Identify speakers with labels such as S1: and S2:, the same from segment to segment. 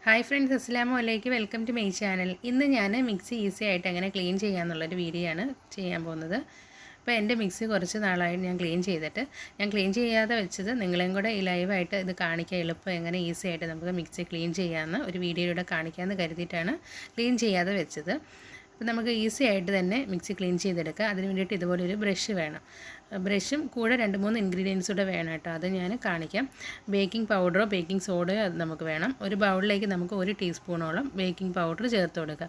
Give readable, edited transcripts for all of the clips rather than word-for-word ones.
S1: Hi friends, അസ്സലാമു അലൈക്കും. Welcome to my channel. ഇന്ന് ഞാൻ മിക്സി ഈസി ആയിട്ട് എങ്ങനെ ക്ലീൻ ചെയ്യാമെന്നുള്ളൊരു വീഡിയോ ആണ് ചെയ്യാൻ പോകുന്നത്. അപ്പോൾ എൻ്റെ മിക്സി കുറച്ച് നാളായിട്ട് ഞാൻ ക്ലീൻ ചെയ്യാതെ വെച്ചത് നിങ്ങളെയും കൂടെ ഈ ലൈവായിട്ട് ഇത് കാണിക്കാൻ എളുപ്പം എങ്ങനെ ഈസി ആയിട്ട് നമുക്ക് മിക്സി ക്ലീൻ ചെയ്യാമെന്ന് ഒരു വീഡിയോയിലൂടെ കാണിക്കാമെന്ന് കരുതിയിട്ടാണ് ക്ലീൻ ചെയ്യാതെ വെച്ചത്. അപ്പോൾ നമുക്ക് ഈസി ആയിട്ട് തന്നെ മിക്സി ക്ലീൻ ചെയ്തെടുക്കാം. അതിന് വേണ്ടിയിട്ട് ഇതുപോലൊരു ബ്രഷ് വേണം. ബ്രഷും കൂടെ 2-3 ഇൻഗ്രീഡിയൻസ് കൂടെ വേണം കേട്ടോ. അത് ഞാൻ കാണിക്കാം. ബേക്കിംഗ് പൗഡറോ ബേക്കിംഗ് സോഡയോ അത് നമുക്ക് വേണം. ഒരു ബൗളിലേക്ക് നമുക്ക് 1 ടീസ്പൂണോളം ബേക്കിംഗ് പൗഡർ ചേർത്ത് കൊടുക്കുക.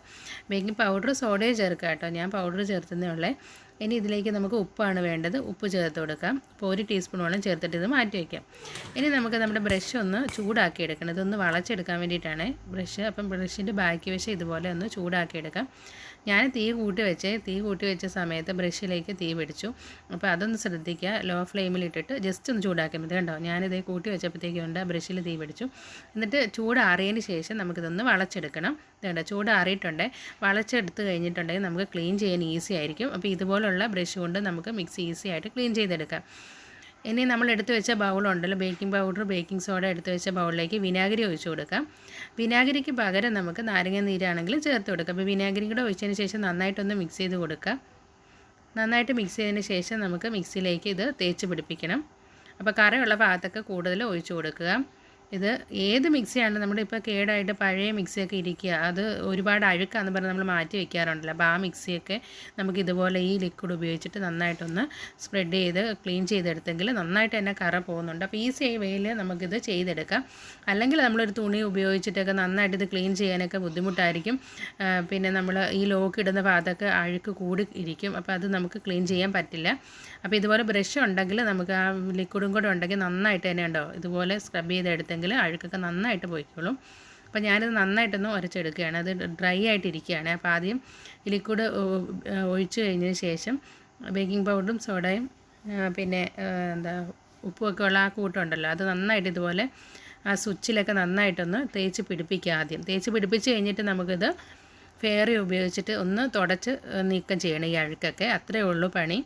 S1: ബേക്കിംഗ് പൗഡർ സോഡയോ ചേർക്കുക കേട്ടോ. ഞാൻ പൗഡർ ചേർത്തതേ ഉള്ളേ. ഇനി ഇതിലേക്ക് നമുക്ക് ഉപ്പാണ് വേണ്ടത്. ഉപ്പ് ചേർത്ത് കൊടുക്കാം. അപ്പോൾ 1 ടീസ്പൂണോളം ചേർത്തിട്ട് ഇത് മാറ്റി വയ്ക്കാം. ഇനി നമുക്ക് നമ്മുടെ ബ്രഷ് ഒന്ന് ചൂടാക്കി എടുക്കണം. ഇതൊന്ന് വളച്ചെടുക്കാൻ വേണ്ടിയിട്ടാണ് ബ്രഷ്. അപ്പം ബ്രഷിൻ്റെ ബാക്കി വശം ഇതുപോലെ ഒന്ന് ചൂടാക്കി എടുക്കാം. ഞാൻ തീ കൂട്ടി വെച്ച സമയത്ത് ബ്രഷിലേക്ക് തീ പിടിച്ചു. അപ്പോൾ അതൊന്ന് ശ്രദ്ധിക്കുക. ലോ ഫ്ലെയിമിലിട്ടിട്ട് ജസ്റ്റ് ഒന്ന് ചൂടാക്കിയാൽ മതി. കണ്ടോ, ഞാനിത് കൂട്ടി വെച്ചപ്പോഴത്തേക്കുണ്ട് ബ്രഷിൽ തീ പിടിച്ചു. എന്നിട്ട് ചൂടാറിയതിന് ശേഷം നമുക്കിതൊന്ന് വളച്ചെടുക്കണം. ഇതുണ്ട്, ചൂടാറിയിട്ടുണ്ട്. വളച്ചെടുത്ത് കഴിഞ്ഞിട്ടുണ്ടെങ്കിൽ നമുക്ക് ക്ലീൻ ചെയ്യാൻ ഈസി ആയിരിക്കും. അപ്പോൾ ഇതുപോലുള്ള ബ്രഷ് കൊണ്ട് നമുക്ക് മിക്സി ഈസി ആയിട്ട് ക്ലീൻ ചെയ്തെടുക്കാം. ഇനി നമ്മൾ എടുത്തു വെച്ച ബൗളുണ്ടല്ലോ, ബേക്കിംഗ് പൗഡർ ബേക്കിംഗ് സോഡ എടുത്തു വെച്ച ബൗളിലേക്ക് വിനാഗിരി ഒഴിച്ചു കൊടുക്കാം. വിനാഗിരിക്ക് പകരം നമുക്ക് നാരങ്ങ നീരാണെങ്കിലും ചേർത്ത് കൊടുക്കാം. അപ്പോൾ വിനാഗിരി കൂടെ ഒഴിച്ചതിന് ശേഷം നന്നായിട്ടൊന്ന് മിക്സ് ചെയ്ത് കൊടുക്കുക. നന്നായിട്ട് മിക്സ് ചെയ്തതിന് ശേഷം നമുക്ക് മിക്സിയിലേക്ക് ഇത് തേച്ച് പിടിപ്പിക്കണം. അപ്പോൾ കറയുള്ള ഭാഗത്തൊക്കെ കൂടുതൽ ഒഴിച്ചു കൊടുക്കുക. ഇത് ഏത് മിക്സിയാണ് നമ്മുടെ ഇപ്പോൾ കേടായിട്ട് പഴയ മിക്സിയൊക്കെ ഇരിക്കുക, അത് ഒരുപാട് അഴുക്കാന്ന് പറഞ്ഞ് നമ്മൾ മാറ്റി വയ്ക്കാറുണ്ടല്ലോ. അപ്പോൾ ആ മിക്സിയൊക്കെ നമുക്ക് ഇതുപോലെ ഈ ലിക്വിഡ് ഉപയോഗിച്ചിട്ട് നന്നായിട്ടൊന്ന് സ്പ്രെഡ് ചെയ്ത് ക്ലീൻ ചെയ്തെടുത്തെങ്കിൽ നന്നായിട്ട് തന്നെ കറ പോകുന്നുണ്ട്. അപ്പോൾ ഈസി വേയിൽ നമുക്കിത് ചെയ്തെടുക്കാം. അല്ലെങ്കിൽ നമ്മളൊരു തുണി ഉപയോഗിച്ചിട്ടൊക്കെ നന്നായിട്ട് ഇത് ക്ലീൻ ചെയ്യാനൊക്കെ ബുദ്ധിമുട്ടായിരിക്കും. പിന്നെ നമ്മൾ ഈ ലോക്ക് ഇടുന്ന ഭാഗത്തൊക്കെ അഴുക്ക് കൂടി ഇരിക്കും. അപ്പോൾ അത് നമുക്ക് ക്ലീൻ ചെയ്യാൻ പറ്റില്ല. അപ്പോൾ ഇതുപോലെ ബ്രഷ് ഉണ്ടെങ്കിൽ നമുക്ക് ആ ലിക്വിഡും കൂടെ ഉണ്ടെങ്കിൽ നന്നായിട്ട് തന്നെ ഉണ്ടോ ഇതുപോലെ സ്ക്രബ് ചെയ്തെടുത്തെങ്കിൽ അഴുക്കൊക്കെ നന്നായിട്ട് പോയിക്കോളും. അപ്പോൾ ഞാനിത് നന്നായിട്ടൊന്ന് ഉരച്ചെടുക്കുകയാണ്. അത് ഡ്രൈ ആയിട്ടിരിക്കുകയാണ്. അപ്പോൾ ആദ്യം ലിക്വിഡ് ഒഴിച്ച് കഴിഞ്ഞതിന് ശേഷം ബേക്കിംഗ് പൗഡറും സോഡയും പിന്നെ ഉപ്പുമൊക്കെ ഉള്ള ആ കൂട്ടുണ്ടല്ലോ, അത് നന്നായിട്ട് ഇതുപോലെ ആ സ്വിച്ചിലൊക്കെ നന്നായിട്ടൊന്ന് തേച്ച് പിടിപ്പിക്കുക. ആദ്യം തേച്ച് പിടിപ്പിച്ച് കഴിഞ്ഞിട്ട് നമുക്കിത് ഫെയറി ഉപയോഗിച്ചിട്ട് ഒന്ന് തുടച്ച് നീക്കം ചെയ്യണം ഈ അഴുക്കൊക്കെ. അത്രയേ ഉള്ളൂ പണി.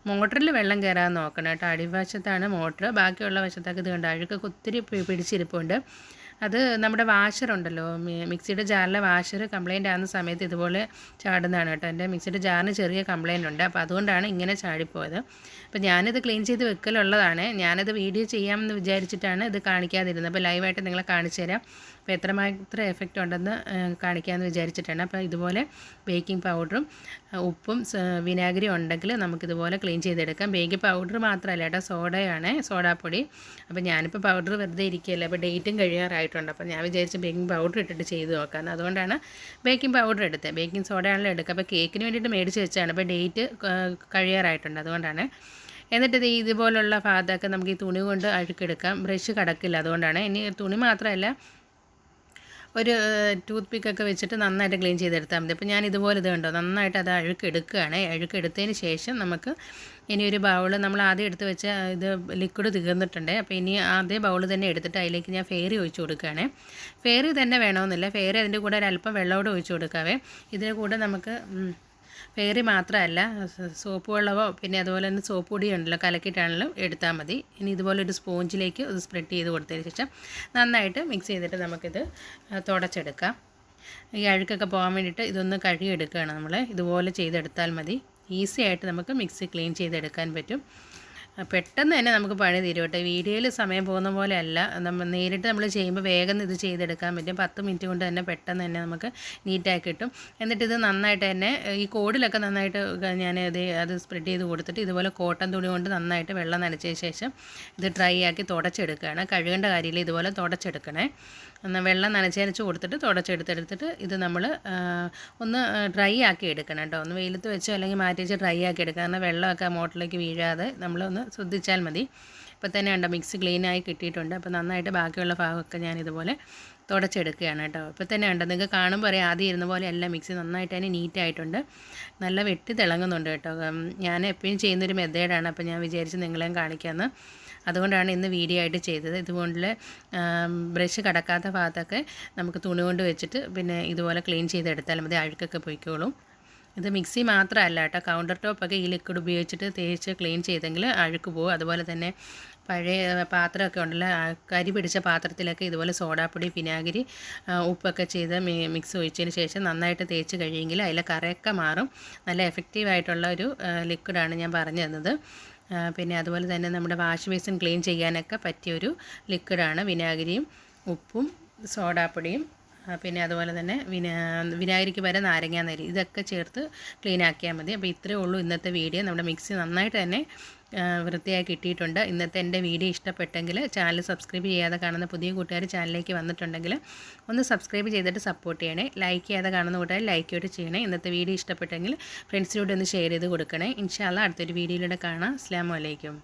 S1: മോട്ടറിൽ വെള്ളം കയറാൻ നോക്കണം കേട്ടോ. അടിവശത്താണ് മോട്ടർ, ബാക്കിയുള്ള വശത്തൊക്കെ ഇത് കണ്ട അഴുക്കൊക്കെ ഒത്തിരി പിടിച്ചിരിപ്പുണ്ട്. അത് നമ്മുടെ വാഷറുണ്ടല്ലോ, മിക്സിയുടെ ജാറിലെ വാഷർ കംപ്ലയിൻ്റ് ആകുന്ന സമയത്ത് ഇതുപോലെ ചാടുന്നതാണ് കേട്ടോ. എൻ്റെ മിക്സിയുടെ ജാറിന് ചെറിയ കംപ്ലയിൻ്റ് ഉണ്ട്. അപ്പോൾ അതുകൊണ്ടാണ് ഇങ്ങനെ ചാടിപ്പോയത്. അപ്പോൾ ഞാനിത് ക്ലീൻ ചെയ്ത് വെക്കലുള്ളതാണ്. ഞാനത് വീഡിയോ ചെയ്യാമെന്ന് വിചാരിച്ചിട്ടാണ് ഇത് കാണിക്കാതിരുന്നത്. അപ്പോൾ ലൈവായിട്ട് നിങ്ങളെ കാണിച്ചു തരാം. അപ്പോൾ എത്രമാത്രം എഫക്റ്റ് ഉണ്ടെന്ന് കാണിക്കാമെന്ന് വിചാരിച്ചിട്ടാണ്. അപ്പോൾ ഇതുപോലെ ബേക്കിംഗ് പൗഡറും ഉപ്പും വിനാഗിരി ഉണ്ടെങ്കിൽ നമുക്കിതുപോലെ ക്ലീൻ ചെയ്തെടുക്കാം. ബേക്കിംഗ് പൗഡർ മാത്രമല്ല കേട്ടോ, സോഡയാണ്, സോഡാപ്പൊടി. അപ്പോൾ ഞാനിപ്പോൾ പൗഡർ വെറുതെ ഇരിക്കുകയല്ലേ, അപ്പോൾ ഡേറ്റും കഴിയാറായിട്ടുണ്ട്. അപ്പോൾ ഞാൻ വിചാരിച്ച് ബേക്കിംഗ് പൗഡർ ഇട്ടിട്ട് ചെയ്ത് നോക്കാമെന്ന്. അതുകൊണ്ടാണ് ബേക്കിംഗ് പൗഡർ എടുത്തത്. ബേക്കിംഗ് സോഡയാണല്ലോ എടുക്കുക. അപ്പോൾ കേക്കിന് വേണ്ടിയിട്ട് മേടിച്ച് വെച്ചാണ്. അപ്പോൾ ഡേറ്റ് കഴിയാറായിട്ടുണ്ട്, അതുകൊണ്ടാണ്. എന്നിട്ട് ഇതുപോലുള്ള ഭാഗത്തൊക്കെ നമുക്ക് ഈ തുണി കൊണ്ട് അഴുക്കെടുക്കാം. ബ്രഷ് കടക്കില്ല, അതുകൊണ്ടാണ്. ഇനി തുണി മാത്രമല്ല, ഒരു ടൂത്ത് പിക്കൊക്കെ വെച്ചിട്ട് നന്നായിട്ട് ക്ലീൻ ചെയ്തെടുത്താൽ മതി. അപ്പോൾ ഞാൻ ഇതുപോലെ ഇത് കണ്ടോ നന്നായിട്ട് അത് അഴുക്കെടുക്കുകയാണ്. അഴുക്കെടുത്തതിന് ശേഷം നമുക്ക് ഇനി ഒരു ബൗള്, നമ്മൾ ആദ്യം എടുത്ത് വെച്ച ഇത് ലിക്വിഡ് തീർന്നിട്ടുണ്ട്. അപ്പോൾ ഇനി അതേ ബൗള് തന്നെ എടുത്തിട്ട് അതിലേക്ക് ഞാൻ ഫെയറി ഒഴിച്ച് കൊടുക്കുകയാണ്. ഫെയറി തന്നെ വേണമെന്നില്ല, ഫെയറി അതിൻ്റെ കൂടെ ഒരല്പം വെള്ളമോടെ ഒഴിച്ച് കൊടുക്കാവേ. ഇതിന് കൂടെ നമുക്ക് ഫെയറി മാത്രമല്ല, സോപ്പ് വെള്ളമോ പിന്നെ അതുപോലെ തന്നെ സോപ്പ് പൊടി ഉണ്ടല്ലോ കലക്കിയിട്ടാണെങ്കിലും എടുത്താൽ മതി. ഇനി ഇതുപോലെ ഒരു സ്പോഞ്ചിലേക്ക് ഇത് സ്പ്രെഡ് ചെയ്ത് കൊടുത്തതിന് ശേഷം നന്നായിട്ട് മിക്സ് ചെയ്തിട്ട് നമുക്കിത് തുടച്ചെടുക്കാം. ഈ അഴുക്കൊക്കെ പോകാൻ വേണ്ടിയിട്ട് ഇതൊന്ന് കഴുകിയെടുക്കുകയാണ് നമ്മൾ. ഇതുപോലെ ചെയ്തെടുത്താൽ മതി. ഈസി ആയിട്ട് നമുക്ക് മിക്സി ക്ലീൻ ചെയ്തെടുക്കാൻ പറ്റും. പെട്ടെന്ന് തന്നെ നമുക്ക് പണി തീരും കേട്ടോ. വീഡിയോയിൽ സമയം പോകുന്ന പോലെ അല്ല, നേരിട്ട് നമ്മൾ ചെയ്യുമ്പോൾ വേഗം ഇത് ചെയ്തെടുക്കാൻ പറ്റും. 10 മിനിറ്റ് കൊണ്ട് തന്നെ പെട്ടെന്ന് തന്നെ നമുക്ക് നീറ്റാക്കി കിട്ടും. എന്നിട്ട് ഇത് നന്നായിട്ട് തന്നെ ഈ കോഡിലൊക്കെ നന്നായിട്ട് ഞാൻ അത് സ്പ്രെഡ് ചെയ്ത് കൊടുത്തിട്ട് ഇതുപോലെ കോട്ടൺ തുണി കൊണ്ട് നന്നായിട്ട് വെള്ളം നനച്ചതിന് ശേഷം ഇത് ഡ്രൈ ആക്കി തുടച്ചെടുക്കുകയാണ്. കഴുകേണ്ട കാര്യമില്ല, ഇതുപോലെ തുടച്ചെടുക്കണേ. വെള്ളം നനച്ച് കൊടുത്തിട്ട് തുടച്ചെടുത്തെടുത്തിട്ട് ഇത് നമ്മൾ ഒന്ന് ഡ്രൈ ആക്കി എടുക്കണം കേട്ടോ. ഒന്ന് വെയിലത്ത് വെച്ചോ അല്ലെങ്കിൽ മാറ്റി വെച്ച് ഡ്രൈ ആക്കി എടുക്കുക. കാരണം വെള്ളമൊക്കെ മോട്ടറിലേക്ക് വീഴാതെ നമ്മളൊന്ന് ശ്രദ്ധിച്ചാൽ മതി. ഇപ്പോൾ തന്നെ ഉണ്ട് മിക്സി ക്ലീനായി കിട്ടിയിട്ടുണ്ട്. അപ്പോൾ നന്നായിട്ട് ബാക്കിയുള്ള ഭാഗമൊക്കെ ഞാൻ ഇതുപോലെ തുടച്ചെടുക്കുകയാണ് കേട്ടോ. ഇപ്പോൾ തന്നെ ഉണ്ട്, നിങ്ങൾക്ക് കാണുമ്പോൾ പറയാം ആദ്യം ഇരുന്ന പോലെ അല്ല, മിക്സി നന്നായിട്ട് തന്നെ നീറ്റായിട്ടുണ്ട്, നല്ല വെട്ടി തിളങ്ങുന്നുണ്ട് കേട്ടോ. ഞാൻ എപ്പോഴും ചെയ്യുന്നൊരു മെത്തേഡാണ്. അപ്പോൾ ഞാൻ വിചാരിച്ച് നിങ്ങളെയും കാണിക്കാമെന്ന്, അതുകൊണ്ടാണ് ഇന്ന് വീഡിയോ ആയിട്ട് ചെയ്തത്. ഇതുപോലെ ബ്രഷ് കടക്കാത്ത ഭാഗത്തൊക്കെ നമുക്ക് തുണി കൊണ്ട് വെച്ചിട്ട് പിന്നെ ഇതുപോലെ ക്ലീൻ ചെയ്തെടുത്താൽ മതി, അഴുക്കൊക്കെ പോയിക്കോളും. ഇത് മിക്സി മാത്രമല്ല കേട്ടോ, കൗണ്ടർ ടോപ്പൊക്കെ ഈ ലിക്വിഡ് ഉപയോഗിച്ചിട്ട് തേച്ച് ക്ലീൻ ചെയ്തെങ്കിൽ അഴുക്ക് പോകും. അതുപോലെ തന്നെ പഴയ പാത്രമൊക്കെ ഉണ്ടല്ലോ, കരി പിടിച്ച പാത്രത്തിലൊക്കെ ഇതുപോലെ സോഡാപ്പൊടി, വിനാഗിരി, ഉപ്പൊക്കെ ചെയ്ത് മിക്സ് ഒഴിച്ചതിന് ശേഷം നന്നായിട്ട് തേച്ച് കഴിയുമെങ്കിൽ അതിലെ കറയൊക്കെ മാറും. നല്ല എഫക്റ്റീവായിട്ടുള്ള ഒരു ലിക്വിഡാണ് ഞാൻ പറഞ്ഞു തന്നത്. പിന്നെ അതുപോലെ തന്നെ നമ്മുടെ വാഷ് ബേസിൻ ക്ലീൻ ചെയ്യാനൊക്കെ പറ്റിയൊരു ലിക്വിഡാണ്. വിനാഗിരിയും ഉപ്പും സോഡാപ്പൊടിയും പിന്നെ അതുപോലെ തന്നെ വിനാഗിരിക്ക് പകരം നാരങ്ങാനീര് ഇതൊക്കെ ചേർത്ത് ക്ലീൻ ആക്കിയാൽ മതി. അപ്പോൾ ഇത്രയേ ഉള്ളൂ ഇന്നത്തെ വീഡിയോ. നമ്മുടെ മിക്സി നന്നായിട്ട് തന്നെ വൃത്തിയായി കിട്ടിയിട്ടുണ്ട്. ഇന്നത്തെ എൻ്റെ വീഡിയോ ഇഷ്ടപ്പെട്ടെങ്കിൽ ചാനൽ സബ്സ്ക്രൈബ് ചെയ്യാതെ കാണുന്ന പുതിയ കൂട്ടുകാർ ചാനലിലേക്ക് വന്നിട്ടുണ്ടെങ്കിൽ ഒന്ന് സബ്സ്ക്രൈബ് ചെയ്തിട്ട് സപ്പോർട്ട് ചെയ്യണേ. ലൈക്ക് ചെയ്യാതെ കാണുന്ന കൂട്ടുകാർ ലൈക്കോട്ട് ചെയ്യണേ. ഇന്നത്തെ വീഡിയോ ഇഷ്ടപ്പെട്ടെങ്കിൽ ഫ്രണ്ട്സിലൂടെ ഒന്ന് ഷെയർ ചെയ്ത് കൊടുക്കണേ. ഇൻഷാ അല്ലാഹ് അടുത്തൊരു വീഡിയോയിലൂടെ കാണാം. അസ്സലാമു അലൈക്കും.